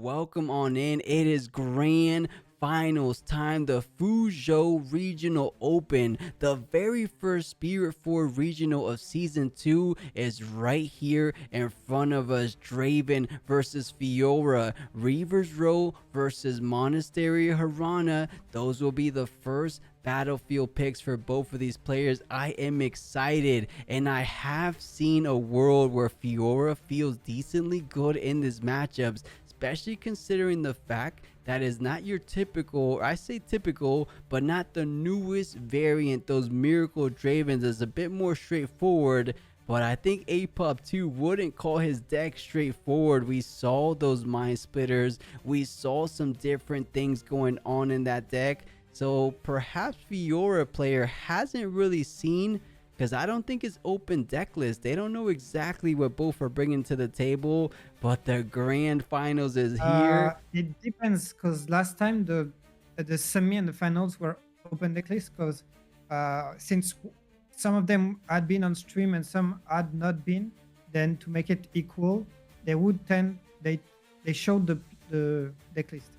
welcome on in. It is grand finals time. The Fuzhou Regional Open, the very first Spiritforged Regional of Season 2 is right here in front of us. Draven versus Fiora, Reaver's Row versus Monastery Harana. Those will be the first battlefield picks for both of these players. I am excited, and I have seen a world where Fiora feels decently good in these matchups, especially considering the fact that is not your typical, I say typical, but not the newest variant. Those Miracle Dravens is a bit more straightforward, but I think Apop 2 wouldn't call his deck straightforward. We saw those Mind Splitters, we saw some different things going on in that deck. So perhaps Fiora player hasn't really seen, because I don't think it's open deck list. They don't know exactly what both are bringing to the table, but the grand finals is here. It depends, because last time the semi and the finals were open deck list, because since some of them had been on stream and some had not been, then to make it equal, they would tend they showed the deck list.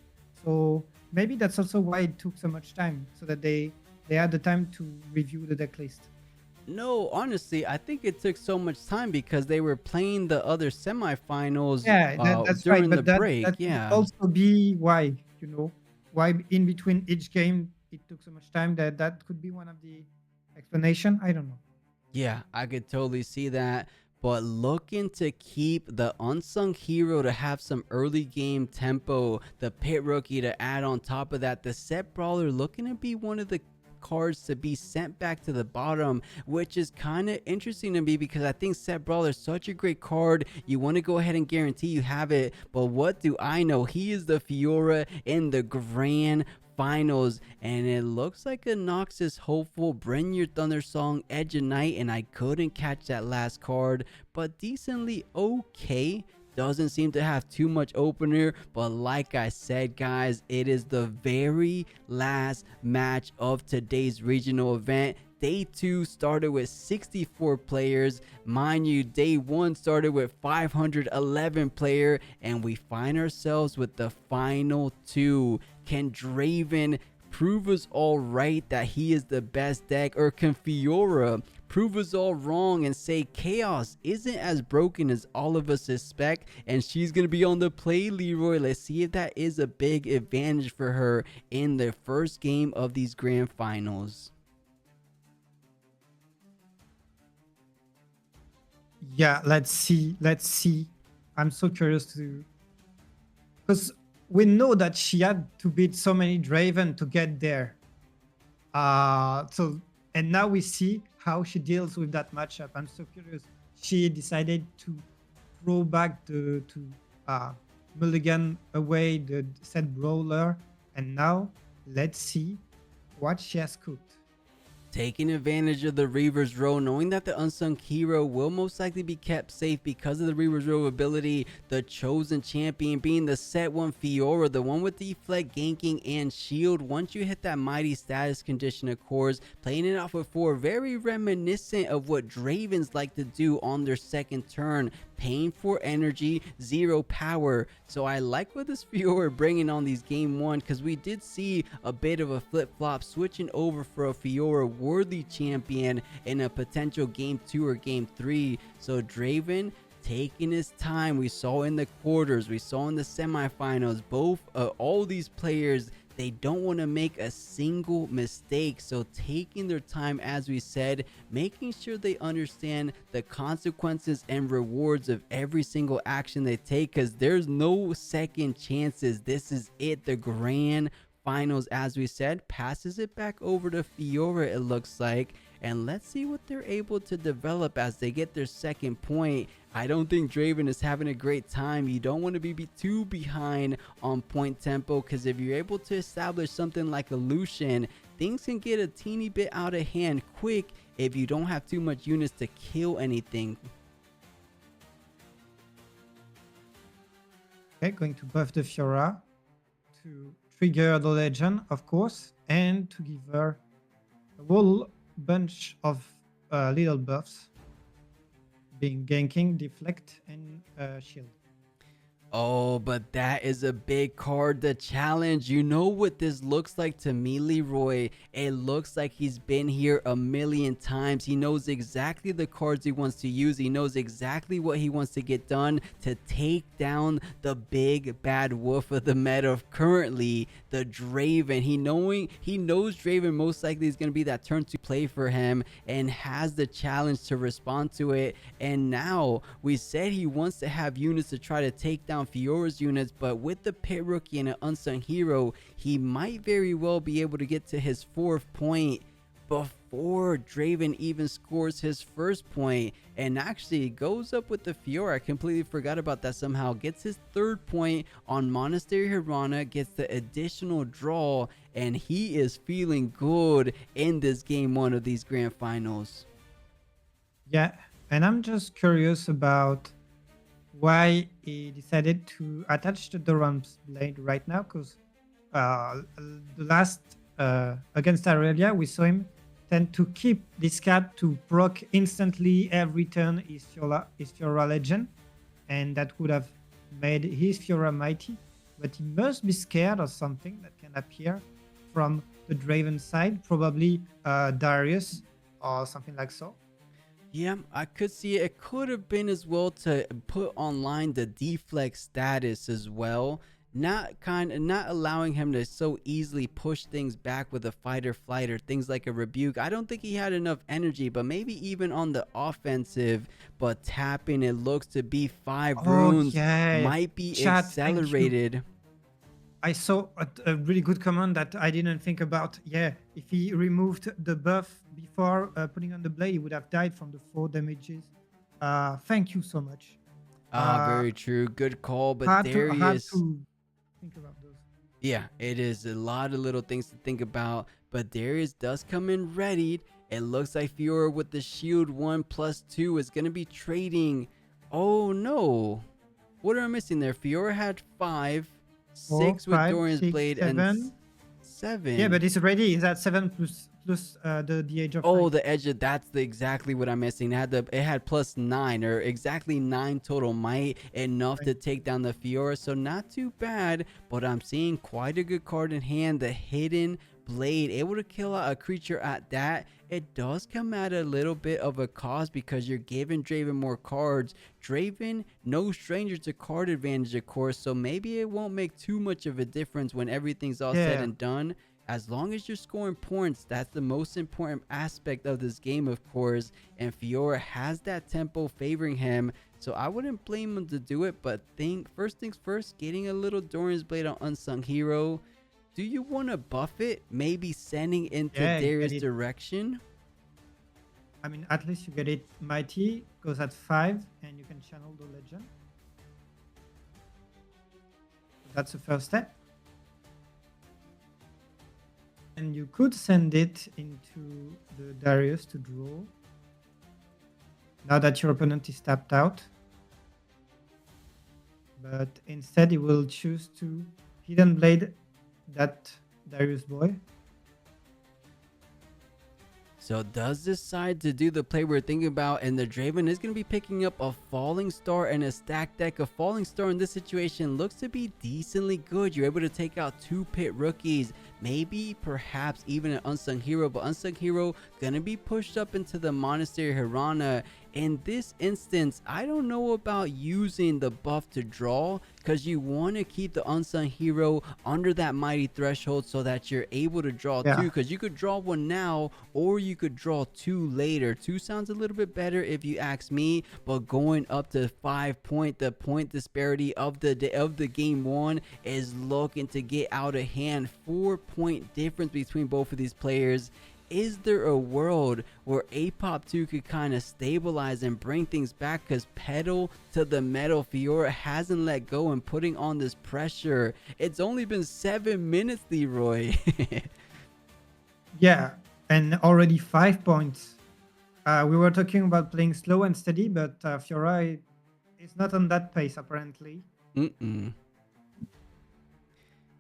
So maybe that's also why it took so much time, so that they had the time to review the deck list. No, honestly, I think it took so much time because they were playing the other semifinals Yeah, that's right. during the But break. that could Yeah. also be why, why in between each game it took so much time. That could be one of the explanation. I don't know. Yeah, I could totally see that. But looking to keep the unsung hero to have some early game tempo, the pit rookie to add on top of that, the set brawler looking to be one of the cards to be sent back to the bottom, which is kind of interesting to me because I think set brawler is such a great card. You want to go ahead and guarantee you have it, but what do I know? He is the Fiora in the grand finals, and it looks like a Noxus hopeful Bring Your Thunder Song Edge of Night, and I couldn't catch that last card, but decently okay. Doesn't seem to have too much opener, but like I said, guys, it is the very last match of today's regional event. Day 2 started with 64 players. Mind you, day 1 started with 511 player, and we find ourselves with the final 2. Can Draven prove us all right that he is the best deck, or can Fiora prove us all wrong and say Chaos isn't as broken as all of us suspect, and she's gonna be on the play, Leroy? Let's see if that is a big advantage for her in the first game of these grand finals. Yeah, let's see. I'm so curious to, because we know that she had to beat so many Draven to get there. And now we see how she deals with that matchup. I'm so curious. She decided to throw back to mulligan away the set brawler, and now let's see what she has cooked. Taking advantage of the Reaver's Row, knowing that the unsung hero will most likely be kept safe because of the Reaver's Row ability, the chosen champion being the set 1 Fiora, the one with deflect, ganking, and shield. Once you hit that mighty status condition, of course, playing it off with 4, very reminiscent of what Dravens like to do on their second turn, paying for energy, 0 power. So I like what this Fiora bringing on these game 1, because we did see a bit of a flip-flop switching over for a Fiora worthy champion in a potential game 2 or game 3. So Draven taking his time. We saw in the quarters, we saw in the semifinals, both all these players, they don't want to make a single mistake. So taking their time, as we said, making sure they understand the consequences and rewards of every single action they take, because there's no second chances. This is it, the grand finals. As we said, passes it back over to Fiora, it looks like, and let's see what they're able to develop as they get their second point. I don't think Draven is having a great time. You don't want to be too behind on point tempo, because if you're able to establish something like a Lucian, things can get a teeny bit out of hand quick if you don't have too much units to kill anything. Okay, going to buff the Fiora to trigger the legend, of course, and to give her a whole bunch of little buffs, being ganking, deflect, and shield. Oh, but that is a big card, the challenge. You know what this looks like to me, Leroy? It looks like he's been here a million times. He knows exactly the cards he wants to use. He knows exactly what he wants to get done to take down the big bad wolf of the meta currently, the Draven. He knows Draven most likely is going to be that turn to play for him and has the challenge to respond to it. And now we said he wants to have units to try to take down Fiora's units, but with the pit rookie and an unsung hero, he might very well be able to get to his 4th point before Draven even scores his 1st point, and actually goes up with the Fiora. I completely forgot about that. Somehow gets his 3rd point on Monastery Hirana, gets the additional draw, and he is feeling good in this game 1 of these grand finals. Yeah, and I'm just curious about why he decided to attach the Doran's blade right now, because the last against Aurelia, we saw him tend to keep this card to proc instantly every turn his Fiora Legend, and that would have made his Fiora mighty. But he must be scared of something that can appear from the Draven side, probably Darius or something like so. Yeah, I could see it. It could have been as well to put online the deflect status as well. Not allowing him to so easily push things back with a fight or flight or things like a rebuke. I don't think he had enough energy, but maybe even on the offensive, but tapping it looks to be 5 runes yeah. might be Chat, accelerated. I saw a really good command that I didn't think about. Yeah, if he removed the buff before putting on the blade, he would have died from the 4 damages. Thank you so much. Very true. Good call. But Hard Darius, to think about those. yeah, it is a lot of little things to think about. But Darius does come in readied. It looks like Fiora with the shield 1+2 is going to be trading. Oh no. What am I missing there? Fiora had 5. 6 with 5, Dorian's 6, blade 7. and 7. Yeah, but it's already is at 7 plus the edge of oh 9. the edge of exactly what I'm missing. It had +9 or exactly 9 total might, enough to take down the Fiora, so not too bad. But I'm seeing quite a good card in hand, the hidden blade, able to kill out a creature at that. It does come at a little bit of a cost because you're giving Draven more cards. Draven, no stranger to card advantage, of course, so maybe it won't make too much of a difference when everything's all said and done. As long as you're scoring points, that's the most important aspect of this game, of course, and Fiora has that tempo favoring him, so I wouldn't blame him to do it. But first things first, getting a little Doran's Blade on Unsung Hero. Do you want to buff it? Maybe sending into Darius' direction? I mean, at least you get it mighty, goes at 5, and you can channel the legend. That's the first step. And you could send it into the Darius to draw. Now that your opponent is tapped out. But instead he will choose to Hidden Blade that Darius boy. So does decide to do the play we're thinking about, and the Draven is going to be picking up a Falling Star and a stack deck. A Falling Star in this situation looks to be decently good. You're able to take out 2 pit rookies, maybe perhaps even an Unsung Hero, but Unsung Hero going to be pushed up into the Monastery Hirana. In this instance, I don't know about using the buff to draw, because you want to keep the Unsung Hero under that mighty threshold so that you're able to draw 2, because you could draw 1 now or you could draw 2 later. 2 sounds a little bit better if you ask me, but going up to 5 point, the point disparity of the game 1 is looking to get out of hand. 4-point difference between both of these players. Is there a world where Apop 2 could kind of stabilize and bring things back? Because pedal to the metal, Fiora hasn't let go and putting on this pressure. It's only been 7 minutes, Leroy. Yeah, and already 5 points. We were talking about playing slow and steady, but Fiora is not on that pace apparently.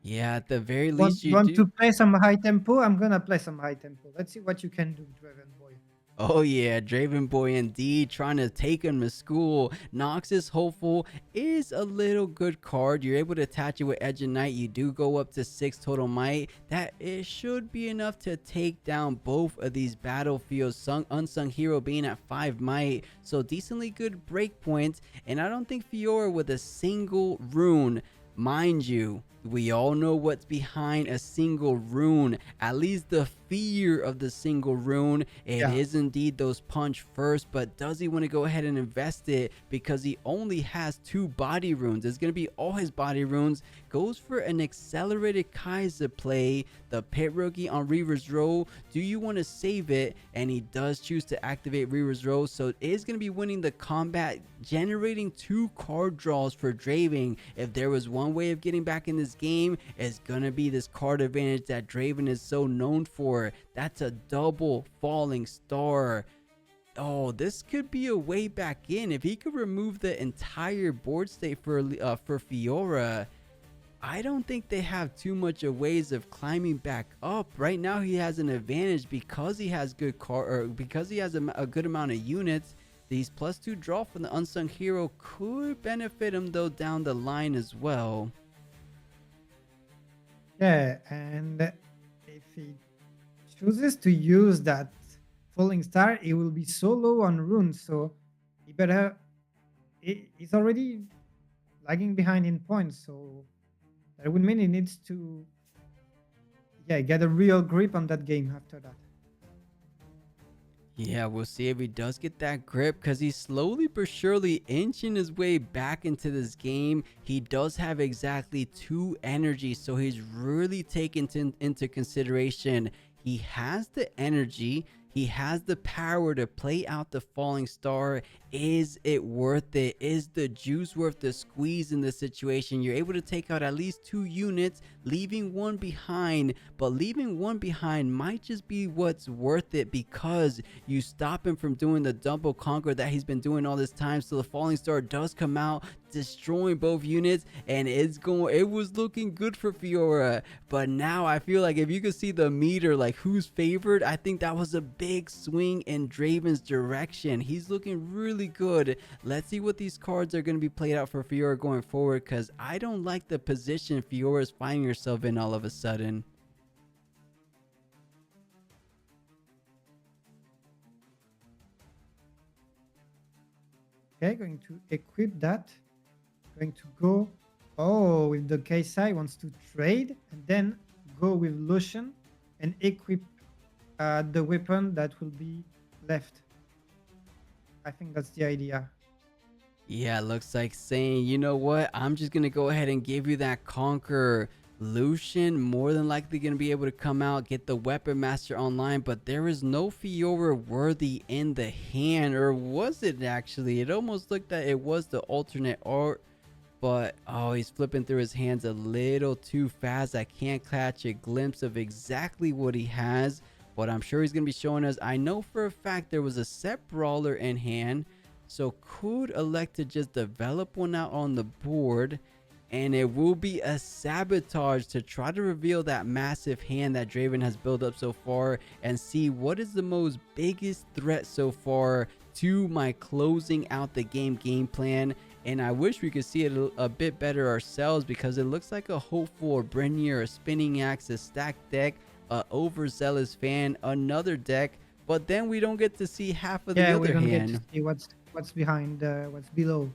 Yeah, at the very least you want to play some high tempo? I'm gonna play some high tempo. Let's see what you can do, Draven boy. Oh yeah, Draven Boy indeed trying to take him to school. Nox is hopeful is a little good card. You're able to attach it with Edge of Night. You do go up to 6 total might. That it should be enough to take down both of these battlefields. Unsung Hero being at 5 might. So decently good breakpoints. And I don't think Fiora with a single rune, mind you, we all know what's behind a single rune, at least the fear of the single rune. It Yeah. is indeed those punch first, but does he want to go ahead and invest it because he only has 2 body runes? It's going to be all his body runes. Goes for an accelerated Kaiser play, the pit rookie on Reaver's Row. Do you want to save it? And he does choose to activate Reaver's Row, so it is going to be winning the combat, generating 2 card draws for Draven. If there was one way of getting back in this game, it's gonna be this card advantage that Draven is so known for. That's a double falling star. Oh, this could be a way back in if he could remove the entire board state for Fiora. I don't think they have too much of ways of climbing back up. Right now he has an advantage because he has good card, or because he has a good amount of units. These +2 draw from the Unsung Hero could benefit him though down the line as well. Yeah, and if he chooses to use that falling star, it will be so low on runes, so he better. He's already lagging behind in points, so that would mean he needs to, yeah, get a real grip on that game after that. Yeah, we'll see if he does get that grip because he's slowly but surely inching his way back into this game. He does have exactly 2 energy, so he's really taken into consideration. He has the energy. He has the power to play out the falling star. Is it worth it? Is the juice worth the squeeze in this situation? You're able to take out at least 2 units, leaving 1 behind, but leaving 1 behind might just be what's worth it because you stop him from doing the double conquer that he's been doing all this time. So the falling star does come out, destroying both units, and it was looking good for Fiora. But now I feel like if you could see the meter, like who's favored, I think that was a big swing in Draven's direction. He's looking really good. Let's see what these cards are going to be played out for Fiora going forward, because I don't like the position Fiora is finding herself in all of a sudden. Okay, going to equip that. Going to go, oh, with the Kaisai, wants to trade and then go with Lucian and equip the weapon that will be left. I think that's the idea. Yeah, looks like saying, you know what, I'm just gonna go ahead and give you that conquer. Lucian more than likely gonna be able to come out, get the weapon master online, but there is no Fiora worthy in the hand. Or was it actually? It almost looked like it was the alternate art, but oh, he's flipping through his hands a little too fast. I can't catch a glimpse of exactly what he has, but I'm sure he's gonna be showing us. I know for a fact there was a set brawler in hand, so could elect to just develop one out on the board, and it will be a sabotage to try to reveal that massive hand that Draven has built up so far and see what is the most biggest threat so far to my closing out the game plan. And I wish we could see it a bit better ourselves, because it looks like a hopeful, a Brenier, a spinning axe, a stacked deck, a overzealous fan, another deck, but then we don't get to see half of the Yeah, we other don't hand. get to see what's behind, what's below.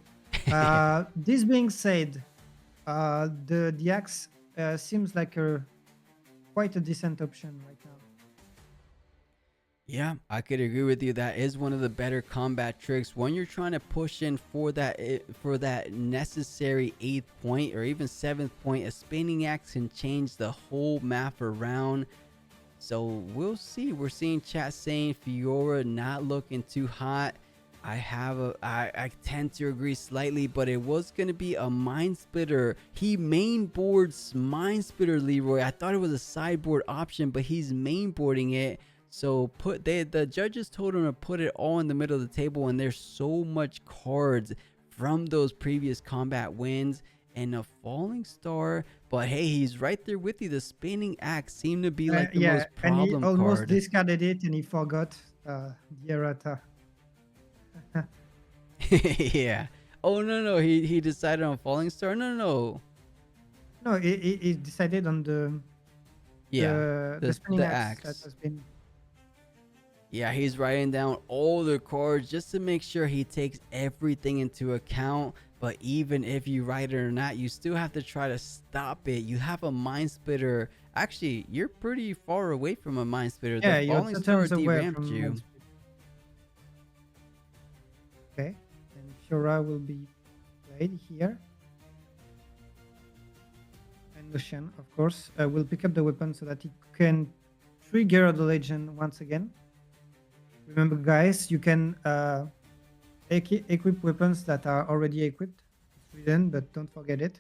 This being said, the axe seems like quite a decent option right now. Yeah, I could agree with you. That is one of the better combat tricks when you're trying to push in for that necessary 8th point or even 7th point. A spinning axe can change the whole map around. So we'll see. We're seeing chat saying Fiora not looking too hot. I tend to agree slightly, but it was going to be a Mind Splitter. He main boards Mind Splitter, Leroy. I thought it was a sideboard option, but he's mainboarding it. So the judges told him to put it all in the middle of the table, and there's so much cards from those previous combat wins and a falling star. But hey, he's right there with you. The spinning axe seemed to be like the Yeah, most and he problem almost card. discarded it and he forgot. the errata. Yeah. Oh no no, he decided on Falling Star. No no no. No, it decided on Yeah, the spinning the axe that axe. has been. Yeah, he's writing down all the cards just to make sure he takes everything into account. But even if you write it or not, you still have to try to stop it. You have a mind splitter. Actually, you're pretty far away from a mind splitter. The Yeah, you're Falling two Star turns away deramped from you. Mindspeed. Okay, and Fiora will be played here. And Lucian, of course, will pick up the weapon so that he can trigger the legend once again. Remember, guys, you can equip weapons that are already equipped. It's written, but don't forget it.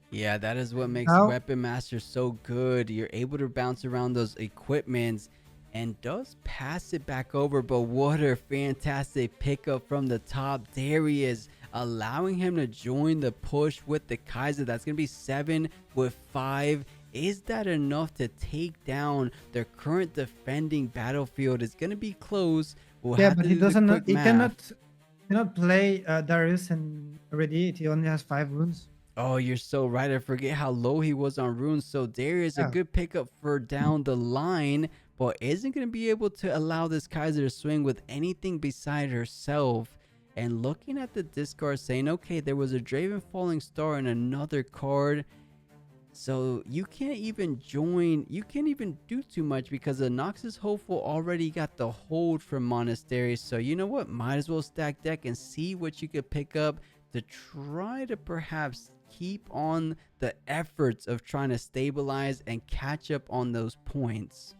Yeah, that is what And makes now, Weapon Master so good. You're able to bounce around those equipments and does pass it back over. But what a fantastic pickup from the top. Darius allowing him to join the push with the Kaiser. That's going to be 7 with 5. Is that enough to take down the current defending battlefield? It's going to be close. We'll yeah, have but to he do the doesn't. quick He math. cannot play Darius and already. He only has 5 wounds. Oh, you're so right. I forget how low he was on runes. So Darius, a Yeah. good pickup for down the line, but isn't going to be able to allow this Kaiser to swing with anything beside herself. And looking at the discard saying, okay, there was a Draven Falling Star and another card. So you can't even join, you can't even do too much because the Noxus Hopeful already got the hold from Monastery. So you know what? Might as well stack deck and see what you could pick up to try to perhaps keep on the efforts of trying to stabilize and catch up on those points.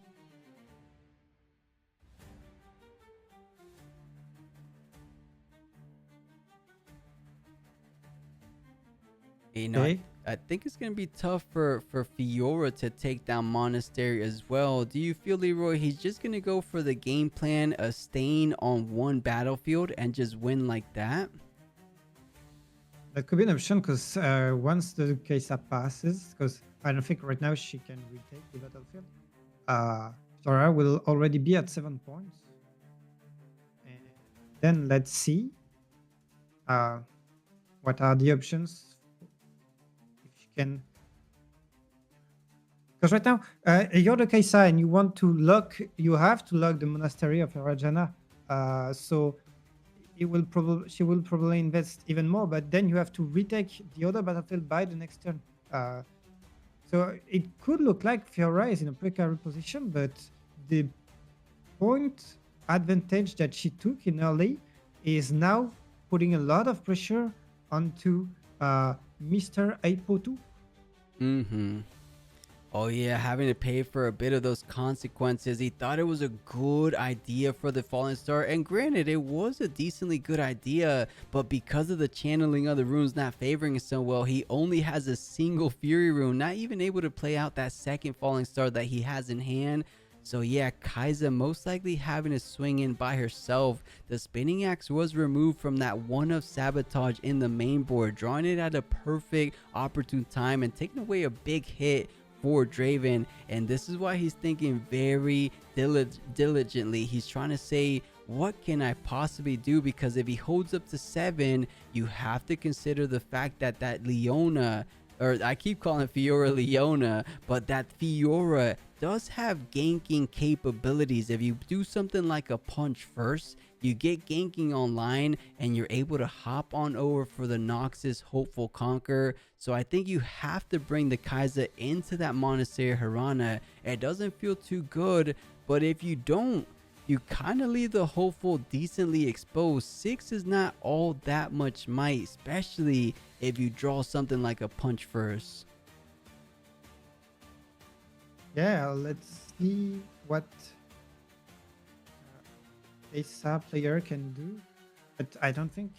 You know, Okay. I think it's going to be tough for Fiora to take down Monastery as well. Do you feel, Leroy, he's just going to go for the game plan of staying on one battlefield and just win like that? That could be an option because once the Kesa passes, because I don't think right now she can retake the battlefield. Fiora will already be at 7 points. And then let's see what are the options if she can. Because right now you're the Kaisa and you want to lock, you have to lock the monastery of Rajana. So she will probably invest even more, but then you have to retake the other battlefield by the next turn. So it could look like Fiora is in a precarious position, but the point advantage that she took in early is now putting a lot of pressure onto Mr. Aipotu. Mm-hmm. Oh yeah, having to pay for a bit of those consequences. He thought it was a good idea for the Fallen Star, and granted, it was a decently good idea, but because of the channeling of the runes not favoring him so well, he only has a single Fury rune, not even able to play out that second Falling Star that he has in hand. So yeah, Kaiza most likely having to swing in by herself. The spinning axe was removed from that one of sabotage in the main board, drawing it at a perfect opportune time and taking away a big hit for Draven. And this is why he's thinking very diligently. He's trying to say, what can I possibly do? Because if he holds up to 7, you have to consider the fact that Leona, or I keep calling Fiora Leona, but that Fiora does have ganking capabilities. If you do something like a punch first, you get ganking online and you're able to hop on over for the Noxus Hopeful Conqueror. So I think you have to bring the Kaiser into that Monastery Harana. It doesn't feel too good, but if you don't, you kind of leave the Hopeful decently exposed. 6 is not all that much might, especially if you draw something like a punch first. Yeah, let's see what a sub player can do, but I don't think.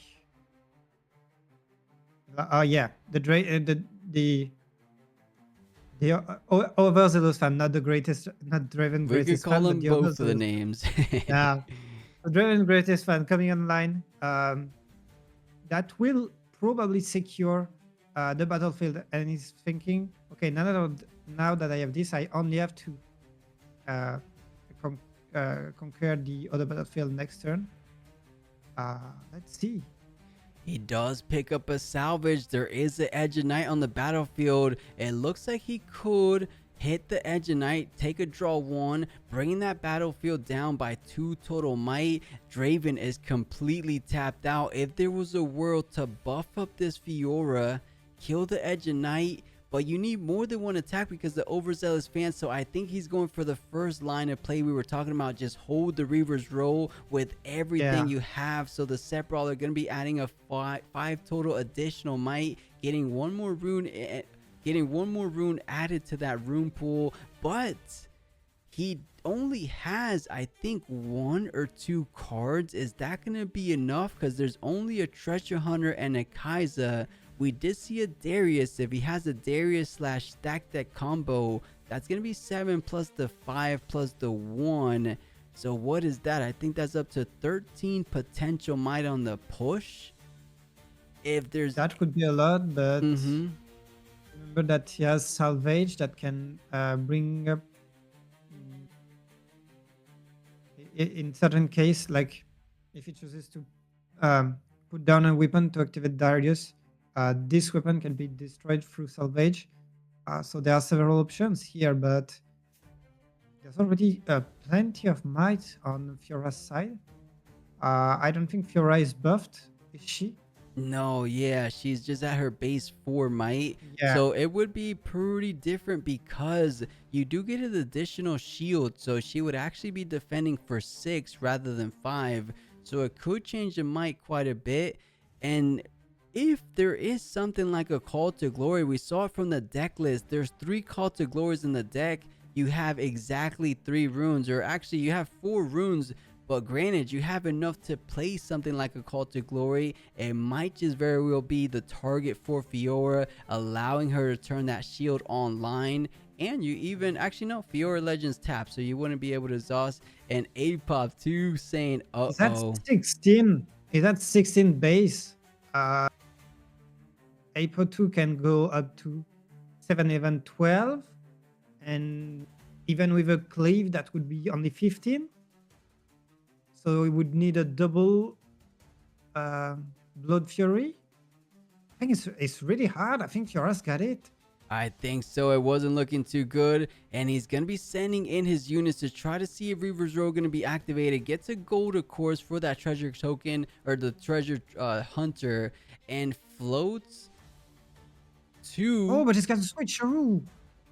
Yeah, the overzealous fan, not the greatest, not Draven We could greatest call fan, but them the both of the overzealous. names. Yeah, the Draven greatest fan coming online. That will probably secure the battlefield, and he's thinking, okay, now that I have this, I only have to conquer the other battlefield next turn. Let's see. He does pick up a salvage. There is an Edge of Night on the battlefield. It looks like he could hit the Edge of Night, take a draw 1, bringing that battlefield down by 2 total might. Draven is completely tapped out. If there was a world to buff up this Fiora, kill the Edge of Night, but you need more than one attack because the overzealous fan. So I think he's going for the first line of play we were talking about. Just hold the Reaver's Roll with everything you have. So the Set Brawler going to be adding a 5 total additional might, getting one more rune added to that rune pool. But he only has, I think, 1 or 2 cards. Is that going to be enough? Because there's only a Treasure Hunter and a Kai'Sa. We did see a Darius. If he has a Darius / stack deck combo, that's going to be 7 plus the 5 plus the 1. So what is that? I think that's up to 13 potential might on the push. If there's That could be a lot, but remember that he has salvage that can bring up in certain case, like if he chooses to put down a weapon to activate Darius, this weapon can be destroyed through salvage. So there are several options here, but there's already plenty of might on Fiora's side. I don't think Fiora is buffed, is she? No, yeah, she's just at her base 4 might. Yeah. So it would be pretty different because you do get an additional shield. So she would actually be defending for 6 rather than 5. So it could change the might quite a bit. And if there is something like a Call to Glory, we saw it from the deck list. There's 3 Call to Glories in the deck. You have exactly 3 runes, or actually you have 4 runes. But granted, you have enough to play something like a Call to Glory. It might just very well be the target for Fiora, allowing her to turn that shield online. And you even, actually no, Fiora Legends tap, so you wouldn't be able to exhaust. And Apop 2 saying, uh-oh. Is that 16? Is that 16 base? Apo 2 can go up to 7, even 12. And even with a cleave, that would be only 15. So we would need a double Blood Fury. I think it's really hard. I think Fiora's got it. I think so. It wasn't looking too good. And he's going to be sending in his units to try to see if Reaver's Row going to be activated. Gets a gold, of course, for that treasure token, or the treasure hunter. And floats to... Oh, but he's got a switcheroo.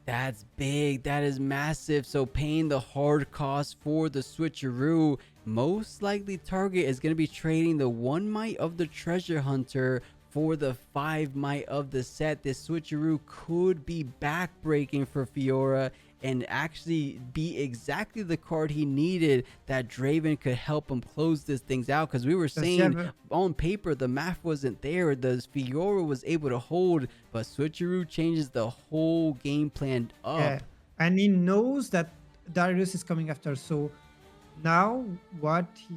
That's big. That is massive. So paying the hard cost for the switcheroo. Most likely target is going to be trading the 1 might of the treasure hunter for the 5 might of the set. This switcheroo could be backbreaking for Fiora and actually be exactly the card he needed, that Draven could help him close this things out. Because we were saying on paper the math wasn't there, the Fiora was able to hold, but switcheroo changes the whole game plan up. Yeah. And he knows that Darius is coming after, so now what he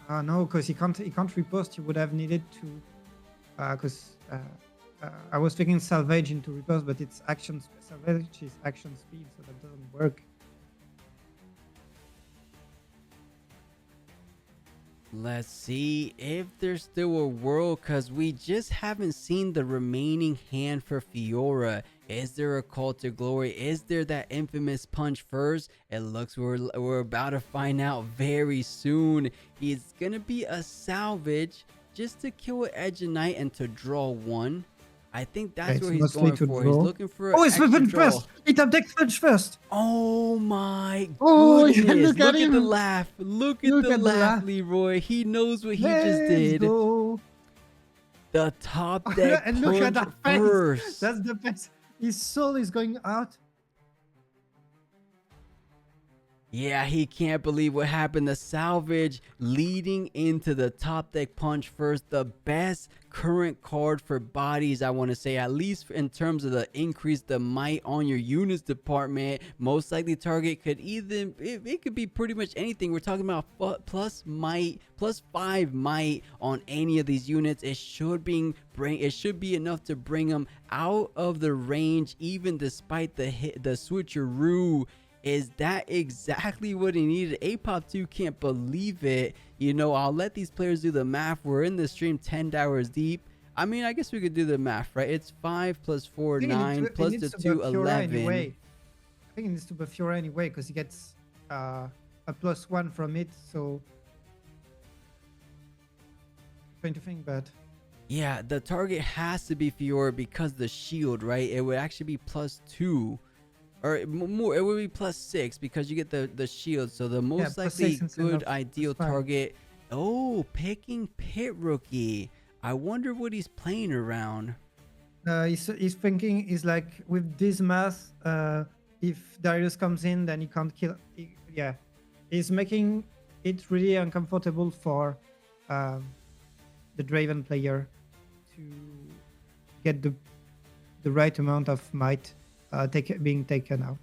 no, because he can't riposte. He would have needed to, because I was taking salvage into riposte, but it's action salvage is action speed, so that doesn't work. Let's see if there's still a world, because we just haven't seen the remaining hand for Fiora. Is there a Call to Glory? Is there that infamous punch first? It looks we're about to find out very soon. He's gonna be a salvage just to kill an Edge of Night and to draw 1. I think that's what he's going for. Draw. He's looking for it's punch first. He tapped deck punch first. Oh my goodness. Look at the laugh. Look at the laugh, Leroy. He knows what he just did. Go. The top deck and look at that first. Face. That's the best. His soul is going out. Yeah, he can't believe what happened. The salvage leading into the top deck punch first. The best current card for bodies, I want to say, at least in terms of the increase the might on your units department. Most likely target could either, it could be pretty much anything. We're talking about plus might, plus 5 might on any of these units. It should be enough to bring them out of the range, even despite the switcheroo. Is that exactly what he needed? Apop2 can't believe it. You know, I'll let these players do the math. We're in the stream 10 hours deep. I mean, I guess we could do the math, right? It's 5 plus 4, 9, He plus needs the to 2, buff Fiora 11. anyway. I think he needs to buff Fiora anyway because he gets a +1 from it. So trying to think, but Yeah, the target has to be Fiora because the shield, right? It would actually be +2. Or more, it would be +6 because you get the shield. So the most likely good ideal target. Oh, picking Pit Rookie. I wonder what he's playing around. He's thinking is like with this math, if Darius comes in, then he can't kill. Yeah, he's making it really uncomfortable for the Draven player to get the right amount of might being taken out.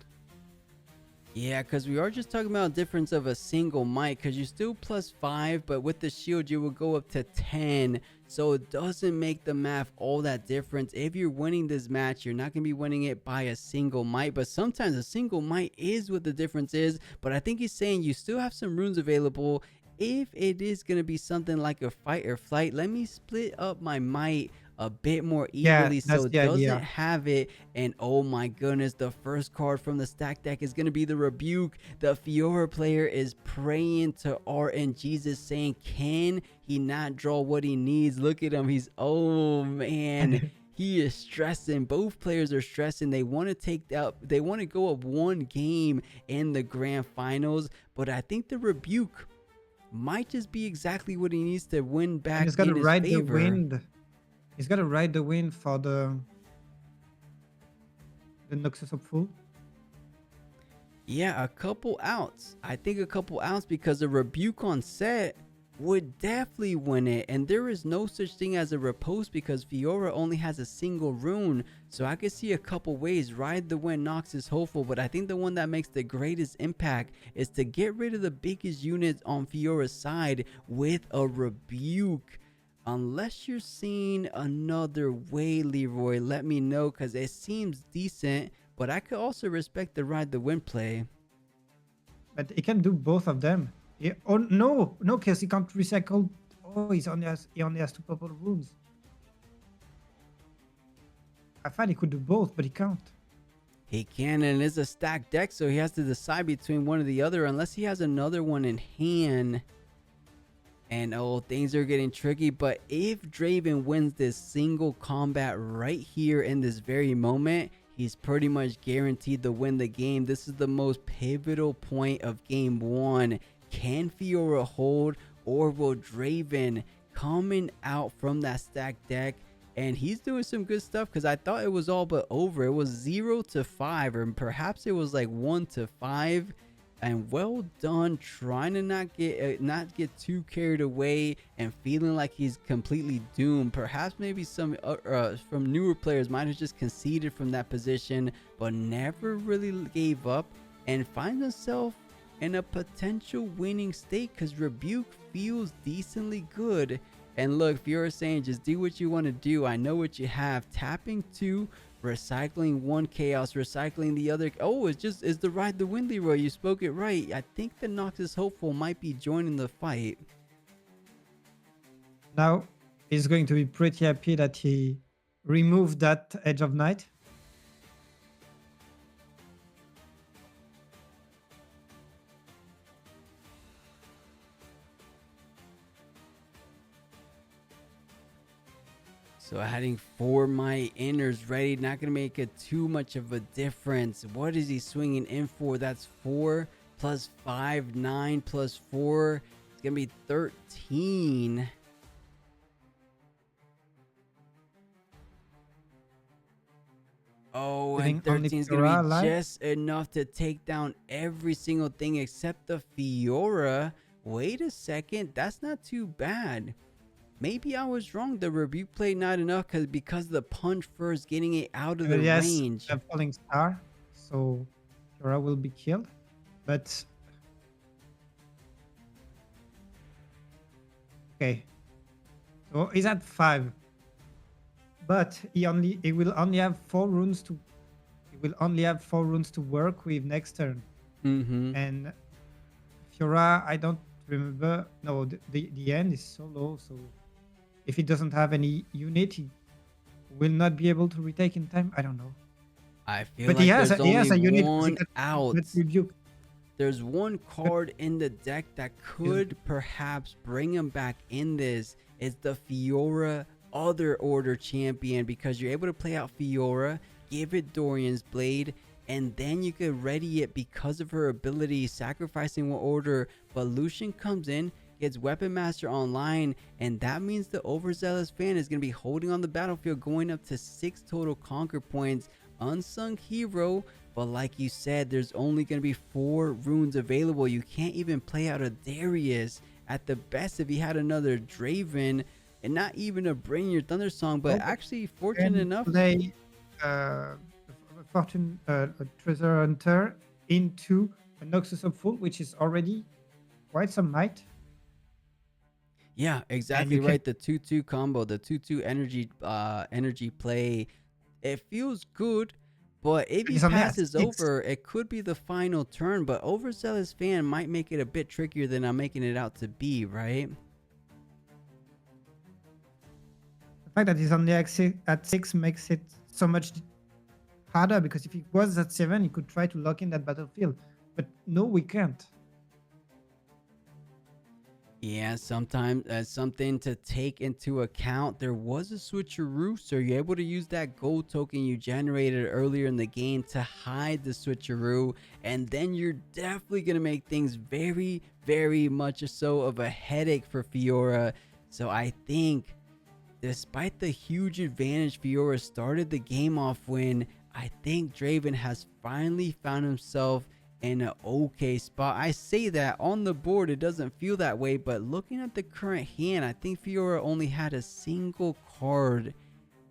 Yeah, because we are just talking about a difference of a single might, because you're still +5, but with the shield you will go up to 10. So it doesn't make the math all that difference. If you're winning this match, you're not going to be winning it by a single might, but sometimes a single might is what the difference is. But I think he's saying you still have some runes available. If it is going to be something like a fight or flight, let me split up my might a bit more evenly, so it doesn't have it. And oh my goodness, the first card from the stack deck is going to be the Rebuke. The Fiora player is praying to Art and Jesus, saying, can he not draw what he needs? Look at him. He's, oh man. He is stressing. Both players are stressing. They want to take up, they want to go up one game in the grand finals, but I think the Rebuke might just be exactly what he needs to win back in his favor. The wind. He's got to ride the wind for the Noxus Hopeful. Yeah, a couple outs. I think a couple outs because a Rebuke on set would definitely win it. And there is no such thing as a riposte because Fiora only has a single rune. So I could see a couple ways. Ride the wind, Noxus Hopeful. But I think the one that makes the greatest impact is to get rid of the biggest units on Fiora's side with a Rebuke. Unless you're seeing another way, Leroy, let me know, because it seems decent, but I could also respect the ride the wind play. But he can do both of them. Oh no, because he can't recycle. Oh, he only has 2 purple runes. I thought he could do both, but he can't. He can, and it's a stacked deck, so he has to decide between one or the other, unless he has another one in hand. And oh, things are getting tricky. But if Draven wins this single combat right here in this very moment, he's pretty much guaranteed to win the game. This is the most pivotal point of game 1. Can Fiora hold, or will Draven coming out from that stacked deck? And he's doing some good stuff, because I thought it was all but over. It was 0 to 5, or perhaps it was like 1 to 5. And well done, trying to not get too carried away and feeling like he's completely doomed. Perhaps maybe some from newer players might have just conceded from that position, but never really gave up and finds himself in a potential winning state, because Rebuke feels decently good. And look, Fiora saying just do what you want to do. I know what you have. Tapping 2, recycling 1 chaos, recycling the other. Oh, it's the ride the wind, Leroy. You spoke it right. I think the Noxus Hopeful might be joining the fight. Now he's going to be pretty happy that he removed that Edge of Night. So adding 4 my inners ready, not going to make it too much of a difference. What is he swinging in for? That's 4 plus 5, 9 plus 4. It's going to be 13. Oh, and leaving only 13 is going Fiora to be alive. just enough to take down every single thing except the Fiora. Wait a second, that's not too bad. Maybe I was wrong. The rebuke play not enough because the punch first getting it out of the Yes, range. a falling star, so Fiora will be killed. But okay, so he's at 5, but he will only have 4 runes to work with next turn. Mm-hmm. And Fiora, I don't remember. No, the end is so low, so if he doesn't have any unit, he will not be able to retake in time. I don't know. I feel But like there's he only has a unit because he one out. got rebuke. There's one But card in the deck that could perhaps bring him back in this. It's the Fiora Other Order Champion, because you're able to play out Fiora, give it Dorian's Blade, and then you could ready it because of her ability, sacrificing one order. But Lucian comes in, gets Weapon Master online, and that means the Overzealous fan is going to be holding on the battlefield, going up to 6 total conquer points. Unsung hero, but like you said, there's only going to be 4 runes available. You can't even play out a Darius. At the best, if he had another Draven, and not even a Bring Your Thunder Song, but actually fortunate enough. Play Fortune a Treasure Hunter into a Noxus of Fool, which is already quite some might. Yeah, exactly right. The 2-2 combo, the 2-2 energy play, it feels good. But if he passes over, it could be the final turn. But Overzealous fan might make it a bit trickier than I'm making it out to be, right? The fact that he's only at 6 makes it so much harder, because if he was at 7, he could try to lock in that battlefield. But no, we can't. Yeah, sometimes something to take into account. There was a switcheroo, so you're able to use that gold token you generated earlier in the game to hide the switcheroo, and then you're definitely going to make things very, very much so of a headache for Fiora. So I think, despite the huge advantage Fiora started the game off when, I think Draven has finally found himself in an okay spot. I say that on the board it doesn't feel that way, but looking at the current hand, I think Fiora only had a single card,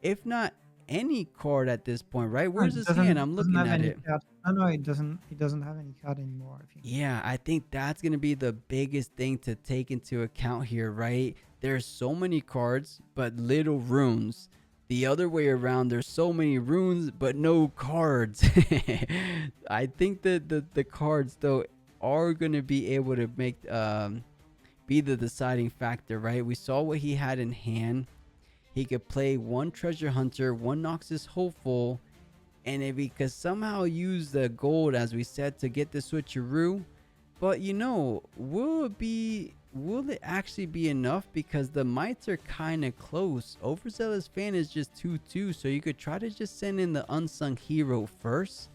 if not any card at this point, right? Where's his hand? I'm looking at it. No, it doesn't. He doesn't have any card anymore, I think. Yeah, I think that's gonna be the biggest thing to take into account here, right? There's so many cards but little runes. The other way around, there's so many runes but no cards. I think that the cards though are gonna be able to make be the deciding factor, right? We saw what he had in hand. He could play 1 Treasure Hunter, 1 Noxus Hopeful, and if he could somehow use the gold, as we said, to get the switcheroo. But you know, will it actually be enough? Because the mites are kind of close. Overzealous fan is just 2-2, so you could try to just send in the unsung hero first.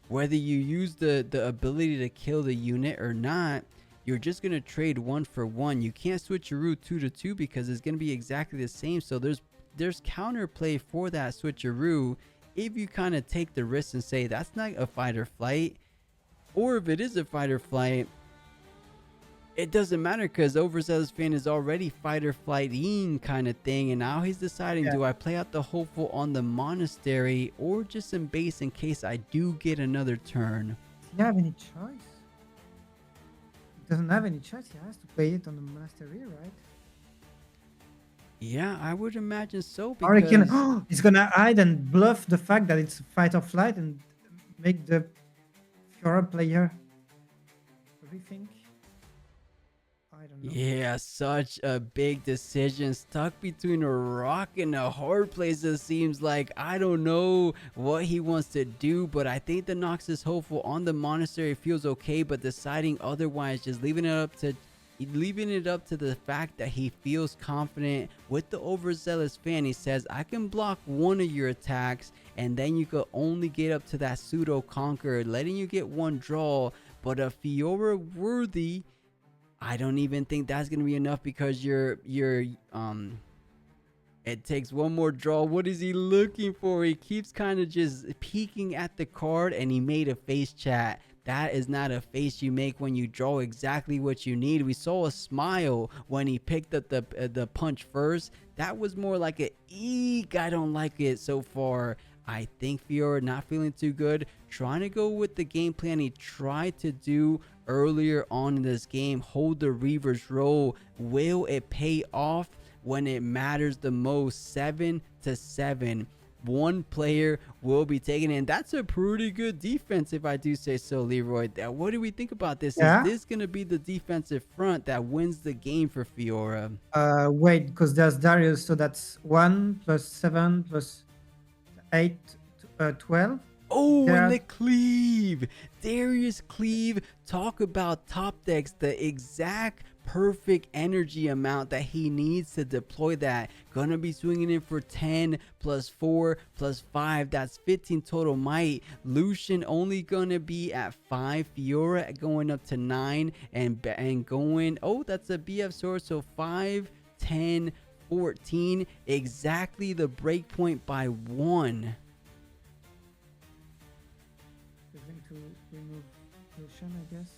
Whether you use the ability to kill the unit or not, you're just going to trade 1 for 1. You can't switcheroo 2-2 because it's going to be exactly the same. So there's counterplay for that switcheroo if you kind of take the risk and say that's not a fight or flight. Or if it is a fight or flight, it doesn't matter because Overzealous fan is already fight or flighting kind of thing, and now he's deciding, do I play out the hopeful on the monastery or just in base in case I do get another turn? Does he have any choice? He doesn't have any choice. He has to play it on the monastery, right? Yeah, I would imagine so. Or he can, he's gonna hide and bluff the fact that it's fight or flight and make the Fiora player rethink. I don't know. Yeah, such a big decision, stuck between a rock and a hard place. It seems like, I don't know what he wants to do, but I think the Noxus Hopeful on the monastery feels okay, but deciding otherwise, just leaving it up to the fact that he feels confident with the Overzealous fan. He says, I can block 1 of your attacks, and then you could only get up to that pseudo conquer, letting you get 1 draw. But a Fiora worthy, I don't even think that's gonna be enough, because your It takes one more draw. What is he looking for? He keeps kind of just peeking at the card, and he made a face chat. That is not a face you make when you draw exactly what you need. We saw a smile when he picked up the punch first. That was more like a eek. I don't like it so far. I think Fiora not feeling too good. Trying to go with the game plan he tried to do earlier on in this game. Hold the Reaver's roll. Will it pay off when it matters the most? 7-7. One player will be taken in. That's a pretty good defense, if I do say so, Leroy. What do we think about this? Yeah. Is this going to be the defensive front that wins the game for Fiora? Wait, because there's Darius, so that's 1 plus 7 plus 8, 12. Oh, There and are- the cleave. Darius cleave. Talk about top decks. The exact perfect energy amount that he needs to deploy that. Gonna be swinging in for 10 plus 4 plus 5. That's 15 total might. Lucian only gonna be at 5. Fiora going up to 9 and going. Oh, that's a BF sword. So 5, 10, 14. Exactly the break point by 1. We're going to remove Lucian, I guess.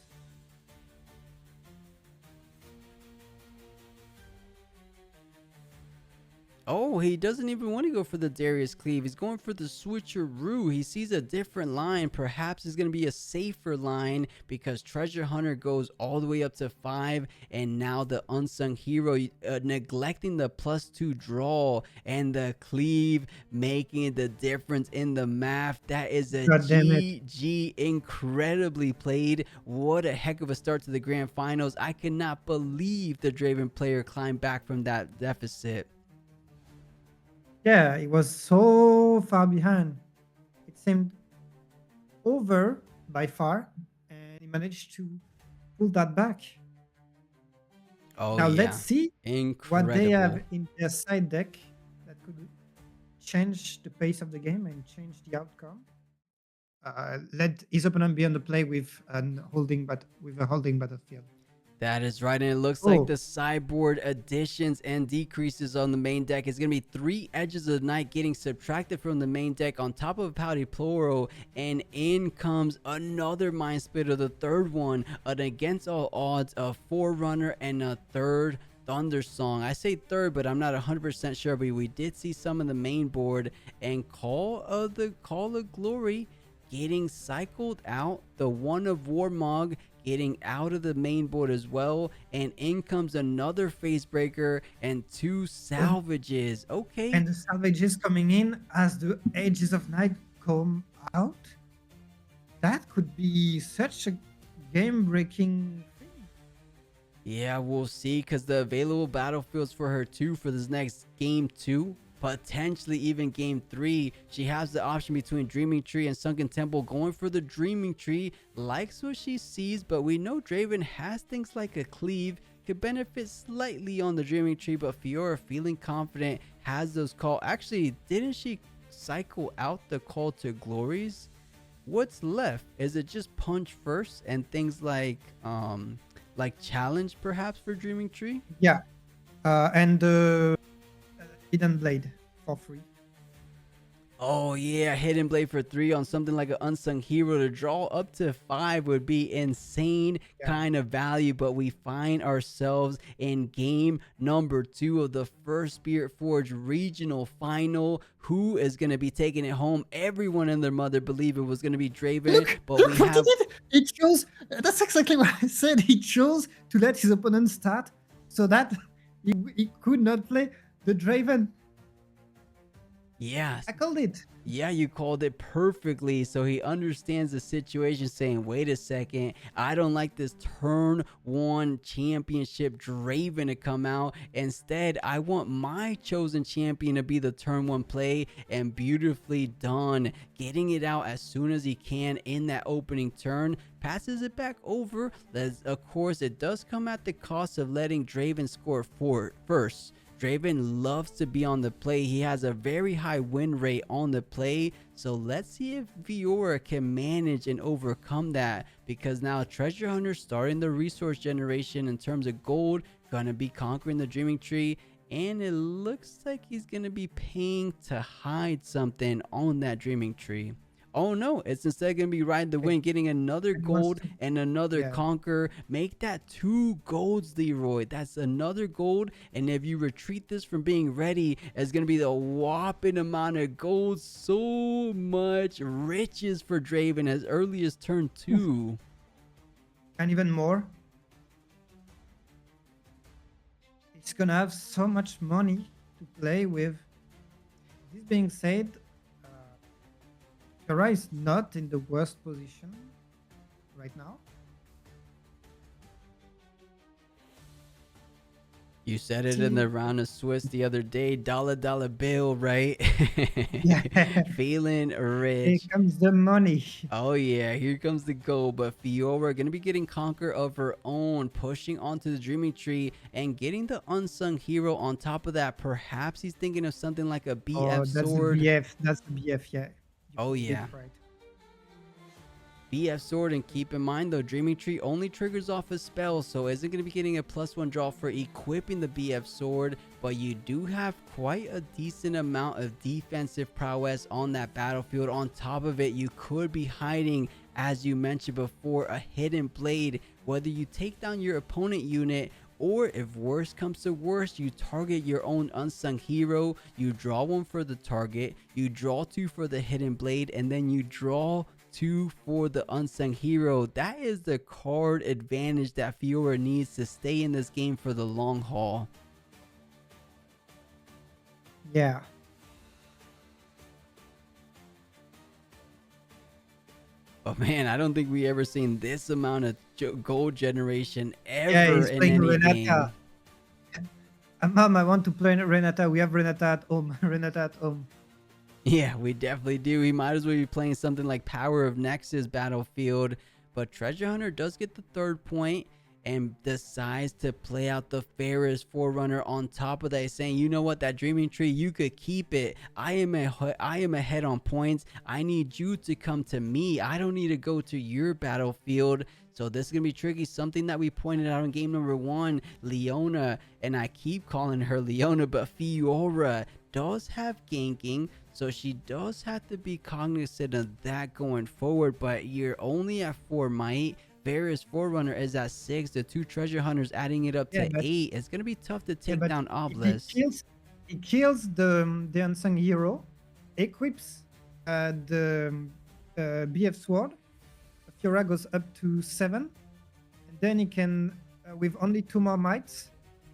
Oh, he doesn't even want to go for the Darius cleave. He's going for the switcheroo. He sees a different line. Perhaps it's going to be a safer line because Treasure Hunter goes all the way up to 5. And now the unsung hero neglecting the +2 draw and the cleave making the difference in the math. That is a God damn it. GG. Incredibly played. What a heck of a start to the grand finals. I cannot believe the Draven player climbed back from that deficit. Yeah, it was so far behind. It seemed over by far, and he managed to pull that back. Oh, Now yeah. let's see Incredible. what they have in their side deck that could change the pace of the game and change the outcome. Let his opponent be on the play with a holding battlefield. That is right, and it looks like Oh. the sideboard additions and decreases on the main deck is going to be 3 Edges of the Night getting subtracted from the main deck on top of Pouty Plural, and in comes another Mind Splitter, the third one, an Against All Odds, a Forerunner, and a third Thunder Song. I say third, but I'm not 100% sure, but we did see some of the main board, and Call of Glory getting cycled out, the One of Warmog getting out of the main board as well, and in comes another Phase Breaker and 2 Salvages. Okay. And the salvages coming in as the Edges of Night come out. That could be such a game-breaking thing. Yeah, we'll see, because the available battlefields for her too for this next game 2, potentially even game 3, she has the option between Dreaming Tree and Sunken Temple. Going for the Dreaming Tree, likes what she sees, but we know Draven has things like a cleave, could benefit slightly on the Dreaming Tree, but Fiora feeling confident, has those call. Actually, didn't she cycle out the Call to Glories? What's left? Is it just punch first and things like challenge perhaps for Dreaming Tree? Yeah. And the Hidden Blade for free. Oh yeah, Hidden Blade for 3 on something like an unsung hero to draw up to 5 would be insane kind of value, but we find ourselves in game number 2 of the first Spiritforged Regional Final. Who is going to be taking it home? Everyone and their mother believe it was going to be Draven, but we What have... he did? He chose, that's exactly what I said. He chose to let his opponent start so that he could not play the Draven. Yeah. I called it. Yeah, you called it perfectly. So he understands the situation, saying, wait a second, I don't like this turn 1 championship Draven to come out. Instead, I want my chosen champion to be the turn 1 play, and beautifully done. Getting it out as soon as he can in that opening turn. Passes it back over. Of course, it does come at the cost of letting Draven score first. Draven loves to be on the play. He has a very high win rate on the play. So let's see if Fiora can manage and overcome that, because now Treasure Hunter starting the resource generation in terms of gold, gonna be conquering the Dreaming Tree. And it looks like he's going to be paying to hide something on that Dreaming Tree. Oh no, it's instead going to be Ride the Okay. Wind, getting another And he wants gold to, and another yeah. conquer. Make that 2 golds, Leroy. That's another gold. And if you retreat this from being ready, it's going to be the whopping amount of gold. So much riches for Draven as early as turn 2. And even more, it's gonna have so much money to play with. This being said, uh, Fiora is not in the worst position right now. You said it in See, the round of Swiss the other day. Dollar bill, right? yeah, Feeling here rich. comes the money. Oh yeah, here comes the goal. But Fiora gonna be getting Conquer of her own, pushing onto the Dreaming Tree and getting the unsung hero on top of that. Perhaps he's thinking of something like a Oh, BF that's the sword. BF. That's the BF. Yeah, Oh you're big yeah. right. BF sword, and keep in mind though, Dreaming Tree only triggers off a spell, so isn't going to be getting a +1 draw for equipping the BF sword, but you do have quite a decent amount of defensive prowess on that battlefield. On top of it, you could be hiding, as you mentioned before, a hidden blade. Whether you take down your opponent unit, or if worse comes to worst, you target your own unsung hero, you draw 1 for the target, you draw 2 for the hidden blade, and then you draw 2 for the unsung hero. That is the card advantage that Fiora needs to stay in this game for the long haul. Yeah. But man, I don't think we ever seen this amount of gold generation Yeah, ever he's in playing any Renata. game. Mom, I want to play Renata. We have Renata at home. Renata at home. Yeah, we definitely do. We might as well be playing something like Power of Nexus Battlefield. But Treasure Hunter does get the 3rd point and decides to play out the fairest Forerunner on top of that, saying, you know what, that Dreaming Tree, you could keep it. I am ahead on points. I need you to come to me. I don't need to go to your battlefield. So this is going to be tricky. Something that we pointed out in game number 1, Leona, and I keep calling her Leona, but Fiora does have ganking, so she does have to be cognizant of that going forward. But you're only at 4 might. Varus Forerunner is at 6. The 2 Treasure Hunters adding it up Yeah, to but 8. It's going to be tough to yeah, take but down if Obelisk. he kills the unsung hero, equips the BF sword. Fiora goes up to 7, and then he can with only 2 more mites.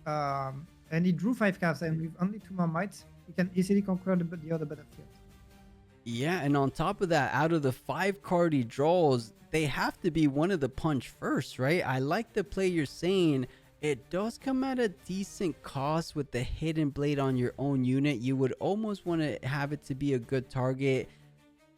And he drew 5 cards, and with only 2 more mites, he can easily conquer the other battlefield. Yeah, and on top of that, out of the 5 card he draws, they have to be one of the punch first, right? I like the play you're saying. It does come at a decent cost with the hidden blade on your own unit. You would almost want to have it to be a good target.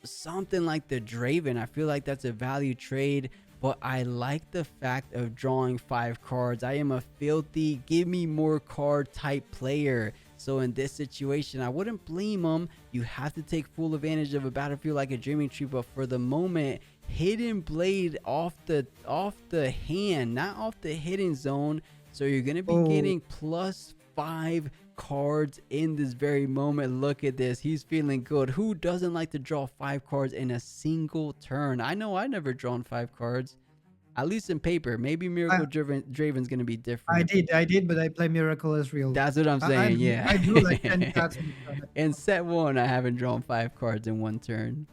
Something like the Draven, I feel like that's a value trade, but I like the fact of drawing 5 cards. I am a filthy give me more card type player. So in this situation, I wouldn't blame him. You have to take full advantage of a battlefield like a Dreaming Tree, but for the moment, hidden blade off the hand, not off the hidden zone. So you're gonna be getting +5 cards in this very moment. Look at this, he's feeling good. Who doesn't like to draw 5 cards in a single turn? I know I never drawn 5 cards, at least in paper. Maybe Miracle Draven's gonna be different. I did, but I play Miracle as real. That's what I'm saying. Yeah. I drew like 10 cards in the turn. In set 1, I haven't drawn 5 cards in 1 turn.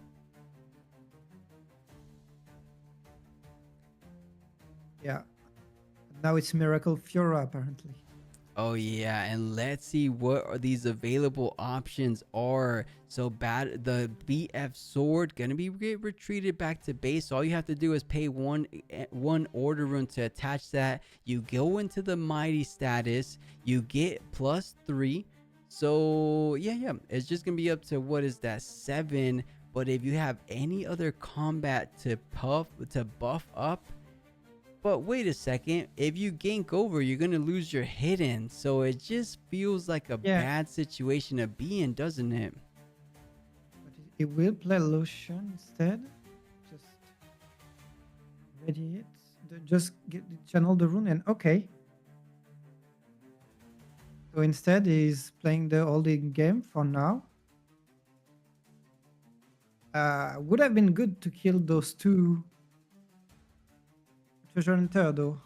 Yeah. Now it's Miracle Fiora apparently. Oh yeah, and let's see what are these available options are. So the BF sword gonna be retreated back to base. So all you have to do is pay one order rune to attach that. You go into the mighty status, you get +3. So yeah, it's just gonna be up to, what is that, 7. But if you have any other combat to buff up. But wait a second, if you gank over, you're going to lose your hidden. So it just feels like a bad situation to be in, doesn't it? But it will play Lucian instead. Just ready it. Just channel the rune and okay. So instead, he's playing the holding game for now. Would have been good to kill those two treasure hunter though.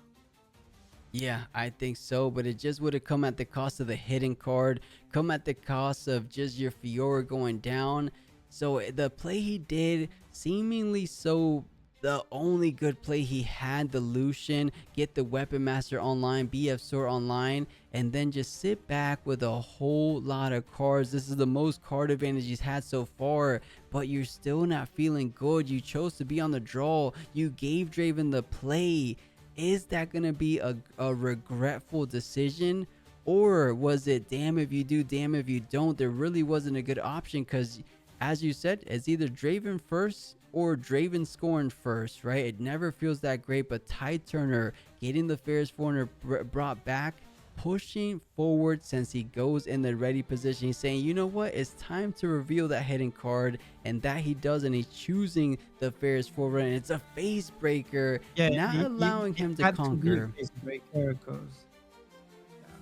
Yeah, I think so, but it just would have come at the cost of the hidden card, come at the cost of just your Fiora going down. So the play he did, seemingly so the only good play he had, the Lucian, get the Weapon Master online, BF Sword online, and then just sit back with a whole lot of cards. This is the most card advantage he's had so far, but you're still not feeling good. You chose to be on the draw. You gave Draven the play. Is that going to be a regretful decision, or was it damn if you do, damn if you don't? There really wasn't a good option because, as you said, it's either Draven first or Draven scoring first, right? It never feels that great, but Tide Turner getting the Ferris Foreigner brought back, pushing forward since he goes in the ready position. He's saying, you know what, it's time to reveal that hidden card, and that he does, and he's choosing the Ferris Forerunner, and it's a face breaker, Yeah, not allowing he him to had conquer. to be a face breaker because